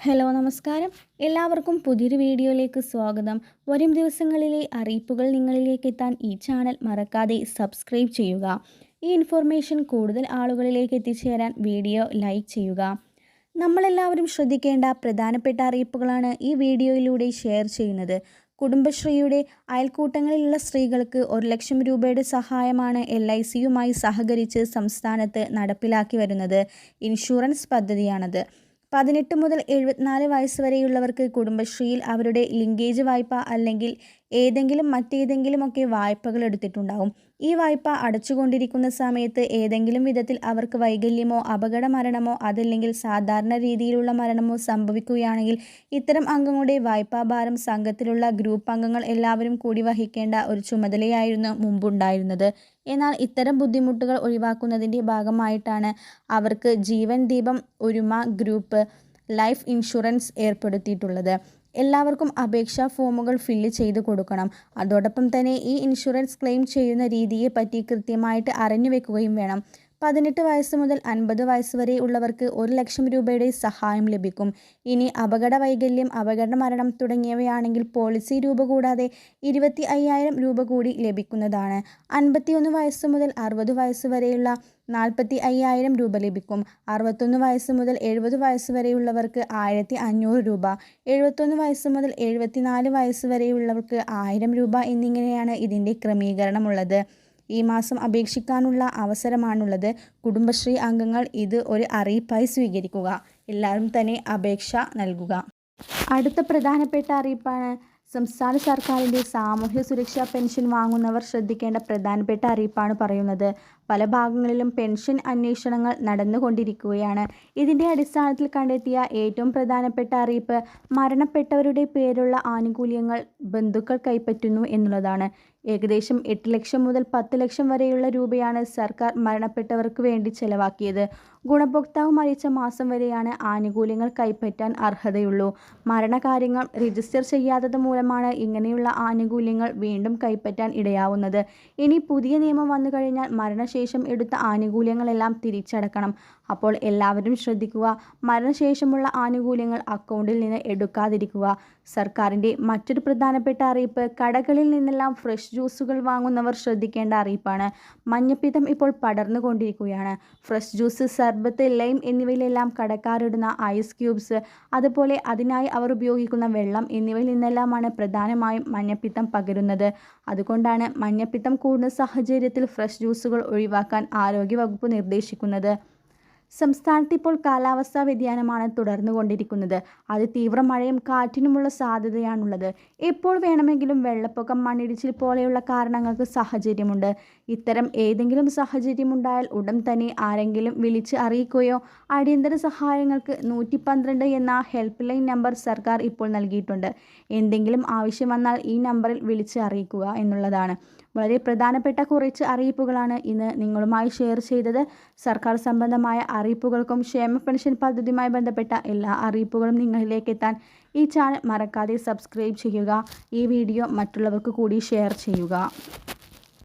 Hello നമസ്കാരം. എല്ലാവർക്കും പുതിയൊരു വീഡിയോയിലേക്ക് സ്വാഗതം. വരും ദിവസങ്ങളിലെ അറിയിപ്പുകൾ നിങ്ങളിലേക്ക് എത്താൻ ഈ ചാനൽ മറക്കാതെ സബ്സ്ക്രൈബ് ചെയ്യുക. ഈ ഇൻഫോർമേഷൻ കൂടുതൽ ആളുകളിലേക്ക് എത്തിച്ചേരാൻ വീഡിയോ ലൈക്ക് ചെയ്യുക. നമ്മളെല്ലാവരും ശ്രദ്ധിക്കേണ്ട പ്രധാനപ്പെട്ട അറിയിപ്പുകളാണ് ഈ വീഡിയോയിലൂടെ ഷെയർ ചെയ്യുന്നത്. കുടുംബശ്രീയുടെ അയൽക്കൂട്ടങ്ങളിലുള്ള സ്ത്രീകൾക്ക് 1,00,000 രൂപയുടെ സഹായമാണ് LICയുമായി സഹകരിച്ച് സംസ്ഥാനത്ത് നടപ്പിലാക്കി വരുന്നത്. ഇൻഷുറൻസ് പദ്ധതിയാണത്. 18 മുതൽ 74 വയസ്സ് വരെയുള്ളവർക്ക് കുടുംബശ്രീയിൽ അവരുടെ ലിങ്കേജ് വായ്പ അല്ലെങ്കിൽ മറ്റേതെങ്കിലുമൊക്കെ വായ്പകൾ എടുത്തിട്ടുണ്ടാകും. ഈ വായ്പ അടച്ചുകൊണ്ടിരിക്കുന്ന സമയത്ത് ഏതെങ്കിലും വിധത്തിൽ അവർക്ക് വൈകല്യമോ അപകട മരണമോ അതല്ലെങ്കിൽ സാധാരണ രീതിയിലുള്ള മരണമോ സംഭവിക്കുകയാണെങ്കിൽ ഇത്തരം അംഗങ്ങളുടെ വായ്പാഭാരം സംഘത്തിലുള്ള ഗ്രൂപ്പ് അംഗങ്ങൾ എല്ലാവരും കൂടി വഹിക്കേണ്ട ഒരു ചുമതലയായിരുന്നു മുമ്പുണ്ടായിരുന്നത്. എന്നാൽ ഇത്തരം ബുദ്ധിമുട്ടുകൾ ഒഴിവാക്കുന്നതിൻ്റെ ഭാഗമായിട്ടാണ് അവർക്ക് ജീവൻ ദീപം ഒരുമ ഗ്രൂപ്പ് ലൈഫ് ഇൻഷുറൻസ് ഏർപ്പെടുത്തിയിട്ടുള്ളത്. എല്ലാവർക്കും അപേക്ഷാ ഫോമുകൾ ഫില്ല് ചെയ്ത് കൊടുക്കണം. അതോടൊപ്പം തന്നെ ഈ ഇൻഷുറൻസ് ക്ലെയിം ചെയ്യുന്ന രീതിയെപ്പറ്റി കൃത്യമായിട്ട് അറിഞ്ഞു വെക്കുകയും വേണം. 18 വയസ്സ് മുതൽ 50 വയസ്സ് വരെ ഉള്ളവർക്ക് 1,00,000 രൂപയുടെ സഹായം ലഭിക്കും. ഇനി അപകട വൈകല്യം, അപകട മരണം തുടങ്ങിയവയാണെങ്കിൽ പോളിസി രൂപ കൂടാതെ 25,000 രൂപ കൂടി ലഭിക്കുന്നതാണ്. 51 വയസ്സ് മുതൽ 60 വയസ്സ് വരെയുള്ള 45,000 രൂപ ലഭിക്കും. 61 വയസ്സ് മുതൽ 70 വയസ്സ് വരെയുള്ളവർക്ക് 1,500 രൂപ, 71 വയസ്സ് മുതൽ 74 വയസ്സ് വരെയുള്ളവർക്ക് 1,000 രൂപ എന്നിങ്ങനെയാണ് ഇതിൻ്റെ ക്രമീകരണമുള്ളത്. ഈ മാസം അപേക്ഷിക്കാനുള്ള അവസരമാണുള്ളത്. കുടുംബശ്രീ അംഗങ്ങൾ ഇത് ഒരു അറിയിപ്പായി സ്വീകരിക്കുക. എല്ലാവരും തന്നെ അപേക്ഷ നൽകുക. അടുത്ത പ്രധാനപ്പെട്ട അറിയിപ്പാണ് സംസ്ഥാന സർക്കാരിൻ്റെ സാമൂഹ്യ സുരക്ഷാ പെൻഷൻ വാങ്ങുന്നവർ ശ്രദ്ധിക്കേണ്ട പ്രധാനപ്പെട്ട അറിയിപ്പാണ് പറയുന്നത്. പല ഭാഗങ്ങളിലും പെൻഷൻ അന്വേഷണങ്ങൾ നടന്നുകൊണ്ടിരിക്കുകയാണ്. ഇതിൻ്റെ അടിസ്ഥാനത്തിൽ കണ്ടെത്തിയ ഏറ്റവും പ്രധാനപ്പെട്ട അറിയിപ്പ് മരണപ്പെട്ടവരുടെ പേരുള്ള ആനുകൂല്യങ്ങൾ ബന്ധുക്കൾ കൈപ്പറ്റുന്നു എന്നുള്ളതാണ്. ഏകദേശം 8 ലക്ഷം മുതൽ 10 ലക്ഷം വരെയുള്ള രൂപയാണ് സർക്കാർ മരണപ്പെട്ടവർക്ക് വേണ്ടി ചെലവാക്കിയത്. ഗുണഭോക്താവ് മരിച്ച മാസം വരെയാണ് ആനുകൂല്യങ്ങൾ കൈപ്പറ്റാൻ അർഹതയുള്ളൂ. മരണകാര്യങ്ങൾ രജിസ്റ്റർ ചെയ്യാത്തത് മൂലമാണ് ഇങ്ങനെയുള്ള ആനുകൂല്യങ്ങൾ വീണ്ടും കൈപ്പറ്റാൻ ഇടയാവുന്നത്. ഇനി പുതിയ നിയമം വന്നു കഴിഞ്ഞാൽ മരണശേഷം എടുത്ത ആനുകൂല്യങ്ങളെല്ലാം തിരിച്ചടക്കണം. അപ്പോൾ എല്ലാവരും ശ്രദ്ധിക്കുക. മരണശേഷമുള്ള ആനുകൂല്യങ്ങൾ അക്കൗണ്ടിൽ നിന്ന് എടുക്കാതിരിക്കുക. സർക്കാരിൻ്റെ മറ്റൊരു പ്രധാനപ്പെട്ട അറിയിപ്പ് കടകളിൽ നിന്നെല്ലാം ഫ്രഷ് ജ്യൂസുകൾ വാങ്ങുന്നവർ ശ്രദ്ധിക്കേണ്ട അറിയിപ്പാണ്. മഞ്ഞപ്പിത്തം ഇപ്പോൾ പടർന്നുകൊണ്ടിരിക്കുകയാണ്. ഫ്രഷ് ജ്യൂസ്, സർബത്ത്, ലൈം എന്നിവയിലെല്ലാം കടക്കാരിടുന്ന ഐസ് ക്യൂബ്സ്, അതുപോലെ അതിനായി അവർ ഉപയോഗിക്കുന്ന വെള്ളം എന്നിവയിൽ നിന്നെല്ലാമാണ് പ്രധാനമായും മഞ്ഞപ്പിത്തം പകരുന്നത്. അതുകൊണ്ടാണ് മഞ്ഞപ്പിത്തം കൂടുന്ന സാഹചര്യത്തിൽ ഫ്രഷ് ജ്യൂസുകൾ ഒഴിവാക്കാൻ ആരോഗ്യവകുപ്പ് നിർദ്ദേശിക്കുന്നത്. സംസ്ഥാനത്ത് ഇപ്പോൾ കാലാവസ്ഥാ വ്യതിയാനമാണ് തുടർന്നുകൊണ്ടിരിക്കുന്നത്. അതിതീവ്ര മഴയും കാറ്റിനുമുള്ള സാധ്യതയാണുള്ളത്. എപ്പോൾ വേണമെങ്കിലും വെള്ളപ്പൊക്കം, മണ്ണിടിച്ചിൽ പോലെയുള്ള കാരണങ്ങൾക്ക് സാഹചര്യമുണ്ട്. ഇത്തരം ഏതെങ്കിലും സാഹചര്യമുണ്ടായാൽ ഉടൻ തന്നെ ആരെങ്കിലും വിളിച്ച് അറിയിക്കുകയോ അടിയന്തര സഹായങ്ങൾക്ക് 112 എന്ന ഹെൽപ്പ് ലൈൻ നമ്പർ സർക്കാർ ഇപ്പോൾ നൽകിയിട്ടുണ്ട്. എന്തെങ്കിലും ആവശ്യം വന്നാൽ ഈ നമ്പറിൽ വിളിച്ച് അറിയിക്കുക എന്നുള്ളതാണ്. വളരെ പ്രധാനപ്പെട്ട കുറച്ച് അറിയിപ്പുകളാണ് ഇന്ന് നിങ്ങളുമായി ഷെയർ ചെയ്തത്. സർക്കാർ സംബന്ധമായ അറിയിപ്പുകൾക്കും ക്ഷേമ പെൻഷൻ പദ്ധതിയുമായി ബന്ധപ്പെട്ട എല്ലാ അറിയിപ്പുകളും നിങ്ങളിലേക്ക് എത്താൻ ഈ ചാനൽ മറക്കാതെ സബ്സ്ക്രൈബ് ചെയ്യുക. ഈ വീഡിയോ മറ്റുള്ളവർക്ക് കൂടി ഷെയർ ചെയ്യുക.